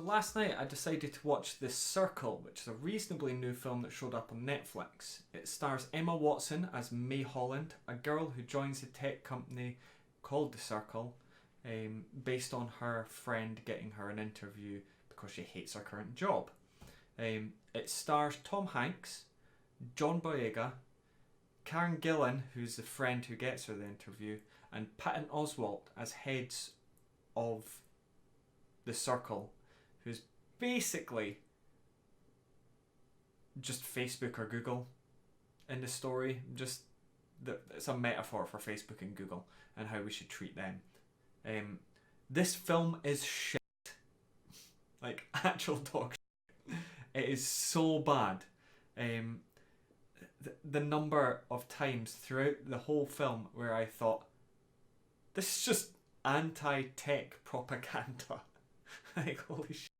So last night I decided to watch The Circle, which is a reasonably new film that showed up on Netflix. It stars Emma Watson as May Holland, a girl who joins a tech company called The Circle, based on her friend getting her an interview because she hates her current job. It stars Tom Hanks, John Boyega, Karen Gillan, who's the friend who gets her the interview, and Patton Oswalt as heads of The Circle, who's basically just Facebook or Google in the story. It's a metaphor for Facebook and Google and how we should treat them. This film is shit. Like, actual dog shit. It is so bad. The number of times throughout the whole film where I thought, this is just anti-tech propaganda. Like, holy shit.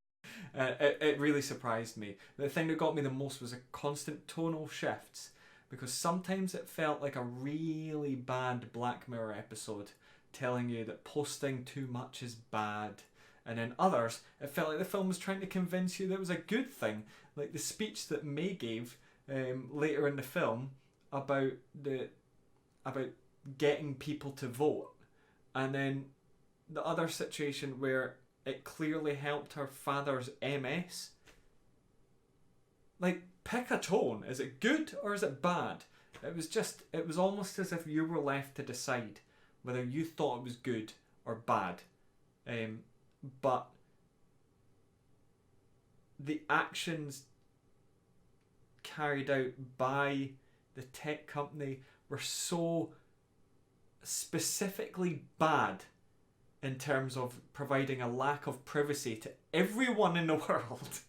It really surprised me. The thing that got me the most was the constant tonal shifts, because sometimes it felt like a really bad Black Mirror episode telling you that posting too much is bad, and then others it felt like the film was trying to convince you that it was a good thing, like the speech that May gave later in the film about getting people to vote, and then the other situation where it clearly helped her father's MS. Like, pick a tone. Is it good or is it bad? It was almost as if you were left to decide whether you thought it was good or bad. But the actions carried out by the tech company were so specifically bad in terms of providing a lack of privacy to everyone in the world.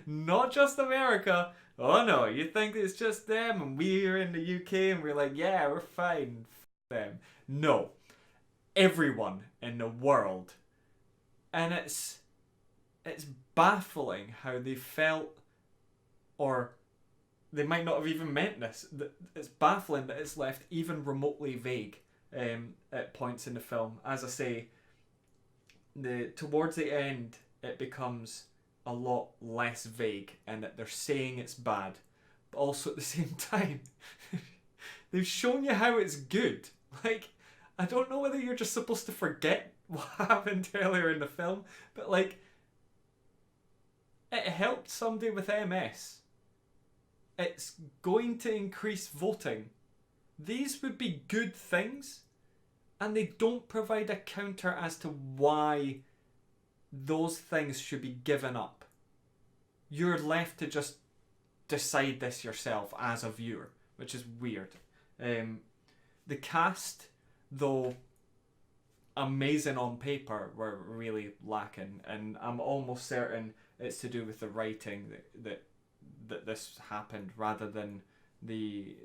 not just America. Oh no, you think it's just them and we're in the UK and we're like, yeah, we're fine. F them. No. Everyone in the world. And it's baffling how they felt, or they might not have even meant this. It's baffling that it's left even remotely vague at points in the film. As I say, towards the end it becomes a lot less vague, and that they're saying it's bad, but also at the same time they've shown you how it's good. Like, I don't know whether you're just supposed to forget what happened earlier in the film, but like, it helped somebody with MS. It's going to increase voting. These would be good things, and they don't provide a counter as to why those things should be given up. You're left to just decide this yourself as a viewer, which is weird. The cast, though amazing on paper, were really lacking, and I'm almost certain it's to do with the writing that this happened rather than the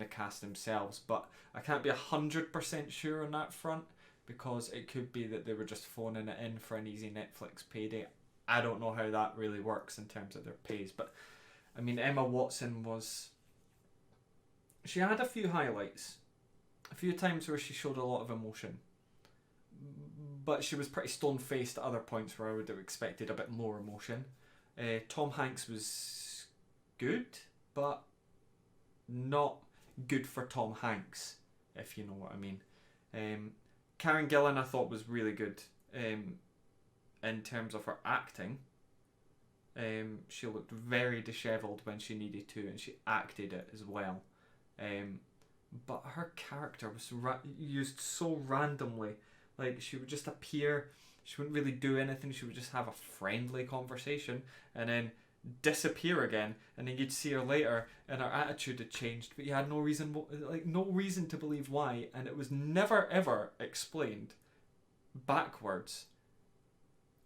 cast themselves. But I can't be 100% sure on that front, because it could be that they were just phoning it in for an easy Netflix payday. I don't know how that really works in terms of their pays, but I mean, Emma Watson she had a few highlights, a few times where she showed a lot of emotion, but she was pretty stone-faced at other points where I would have expected a bit more emotion. Tom Hanks was good, but not good for Tom Hanks, if you know what I mean. Karen Gillan I thought was really good in terms of her acting. She looked very dishevelled when she needed to, and she acted it as well. But her character was used so randomly. Like, she would just appear, she wouldn't really do anything, she would just have a friendly conversation and then disappear again, and then you'd see her later and her attitude had changed, but you had no reason to believe why, and it was never ever explained backwards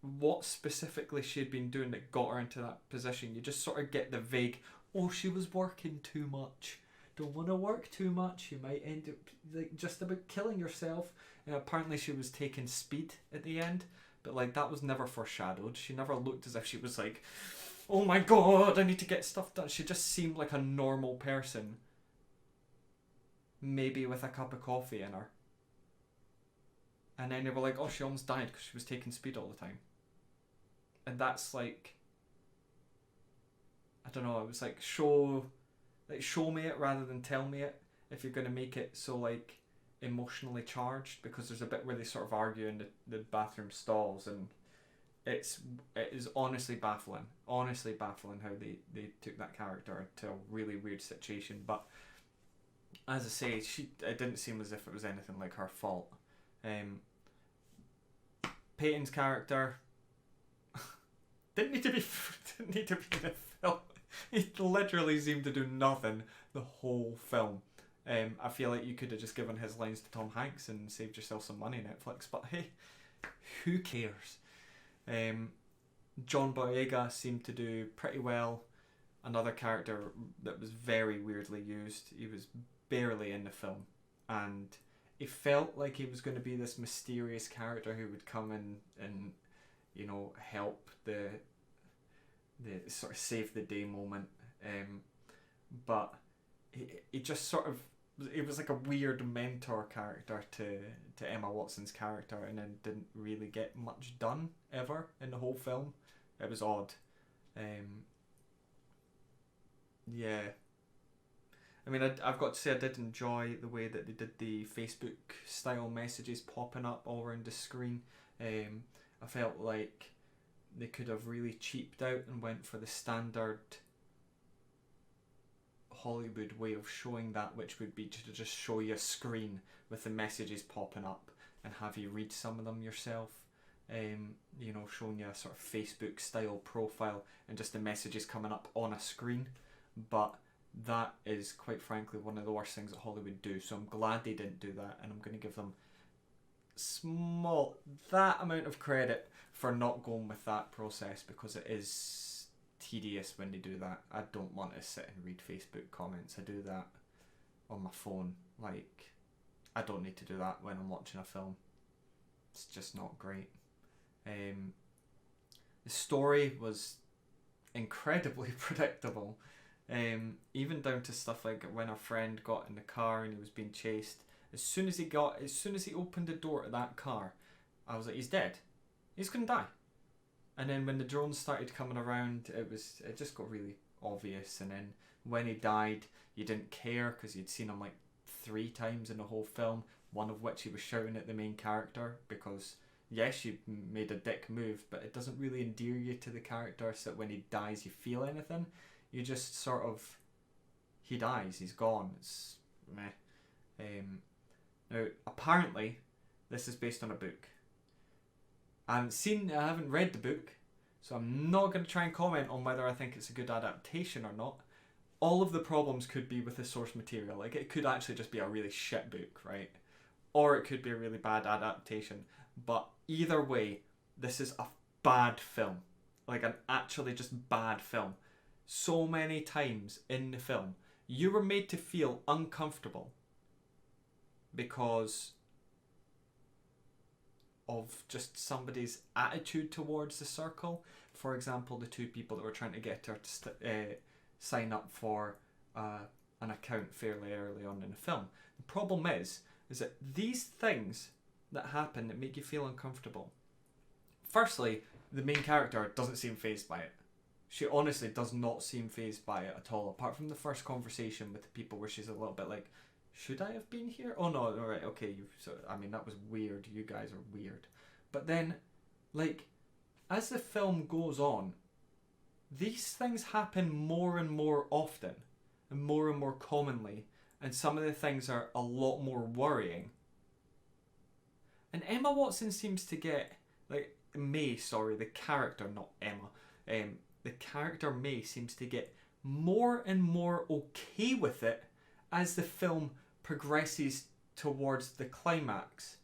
what specifically she had been doing that got her into that position. You just sort of get the vague, oh, she was working too much, don't want to work too much, you might end up like just about killing yourself. And apparently she was taking speed at the end, but like, that was never foreshadowed. She never looked as if she was like, oh my god, I need to get stuff done. She just seemed like a normal person, maybe with a cup of coffee in her. And then they were like, oh, she almost died because she was taking speed all the time. and that's like, I don't know, it was like show me it rather than tell me it, if you're going to make it so like emotionally charged, because there's a bit where they sort of argue in the bathroom stalls, and it is honestly baffling how they took that character to a really weird situation. But as I say, it didn't seem as if it was anything like her fault. Peyton's character didn't need to be in the film. He literally seemed to do nothing the whole film. I feel like you could have just given his lines to Tom Hanks and saved yourself some money, Netflix. But hey, who cares? John Boyega seemed to do pretty well. Another character that was very weirdly used. He was barely in the film, and it felt like he was going to be this mysterious character who would come in and, you know, help the sort of save the day moment. But he just sort of, it was like a weird mentor character to Emma Watson's character, and then didn't really get much done ever in the whole film. It was odd. Yeah. I mean, I've got to say I did enjoy the way that they did the Facebook style messages popping up all around the screen. I felt like they could have really cheaped out and went for the standard Hollywood way of showing that, which would be to just show you a screen with the messages popping up and have you read some of them yourself. You know, showing you a sort of Facebook style profile and just the messages coming up on a screen. But that is quite frankly one of the worst things that Hollywood do, so I'm glad they didn't do that, and I'm going to give them that amount of credit for not going with that process, because it is tedious when they do that. I don't want to sit and read Facebook comments. I do that on my phone. Like, I don't need to do that when I'm watching a film. It's just not great. The story was incredibly predictable. Even down to stuff like when our friend got in the car and he was being chased. As soon as he opened the door to that car, I was like, he's dead. He's gonna die. And then when the drones started coming around, it just got really obvious. And then when he died, you didn't care because you'd seen him like 3 times in the whole film, one of which he was shouting at the main character, because yes, you made a dick move, but it doesn't really endear you to the character so that when he dies you feel anything. You just sort of, he dies, he's gone, it's meh. Now, apparently, this is based on a book. I haven't read the book, so I'm not going to try and comment on whether I think it's a good adaptation or not. All of the problems could be with the source material. Like, it could actually just be a really shit book, right? Or it could be a really bad adaptation. But either way, this is a bad film. Like, an actually just bad film. So many times in the film, you were made to feel uncomfortable because of just somebody's attitude towards the circle. For example, the 2 people that were trying to get her to sign up for an account fairly early on in the film. The problem is that these things that happen that make you feel uncomfortable. Firstly, the main character doesn't seem fazed by it. She honestly does not seem fazed by it at all, apart from the first conversation with the people where she's a little bit like, should I have been here? Oh no, alright, okay, that was weird, you guys are weird. But then, like, as the film goes on, these things happen more and more often, and more commonly, and some of the things are a lot more worrying. And Emma Watson seems to get, the character, not Emma, the character May seems to get more and more okay with it as the film progresses towards the climax.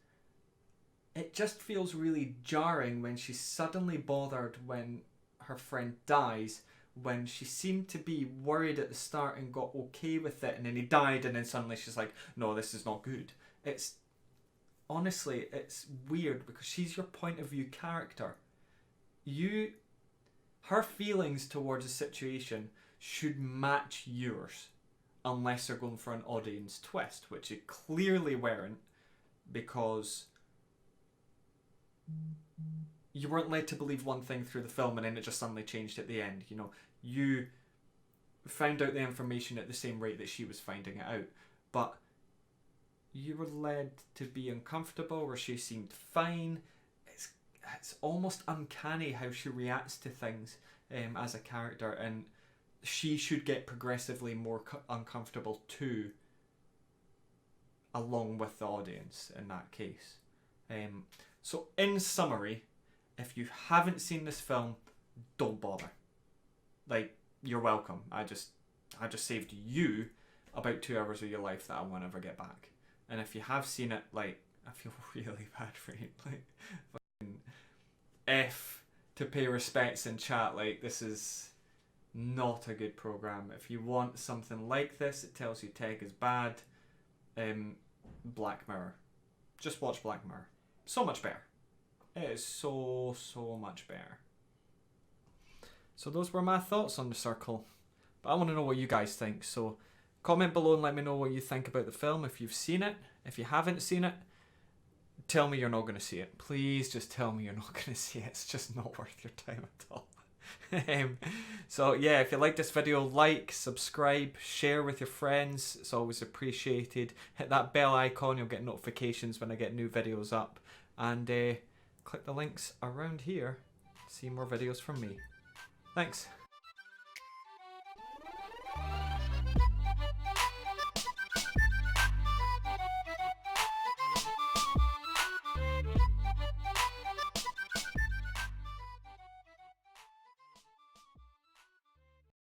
It just feels really jarring when she's suddenly bothered when her friend dies, when she seemed to be worried at the start and got okay with it, and then he died, and then suddenly she's like, no, this is not good. It's weird because she's your point of view character. Her feelings towards a situation should match yours, unless they're going for an audience twist, which it clearly weren't, because you weren't led to believe one thing through the film and then it just suddenly changed at the end. You know, you found out the information at the same rate that she was finding it out, but you were led to be uncomfortable where she seemed fine. It's almost uncanny how she reacts to things as a character, and she should get progressively more uncomfortable too, along with the audience in that case. So in summary, if you haven't seen this film, don't bother. Like, you're welcome. I just saved you about 2 hours of your life that I won't ever get back. And if you have seen it, like, I feel really bad for you. Like, fucking F to pay respects in chat. Like, this is not a good program. If you want something like this, it tells you tech is bad. Black Mirror. Just watch Black Mirror. So much better. It is so much better. So those were my thoughts on The Circle. But I want to know what you guys think. So comment below and let me know what you think about the film. If you've seen it. If you haven't seen it, tell me you're not going to see it. Please just tell me you're not going to see it. It's just not worth your time at all. So yeah, if you like this video, like, subscribe, share with your friends. It's always appreciated. Hit that bell icon. You'll get notifications when I get new videos up. And click the links around here to see more videos from me. Thanks.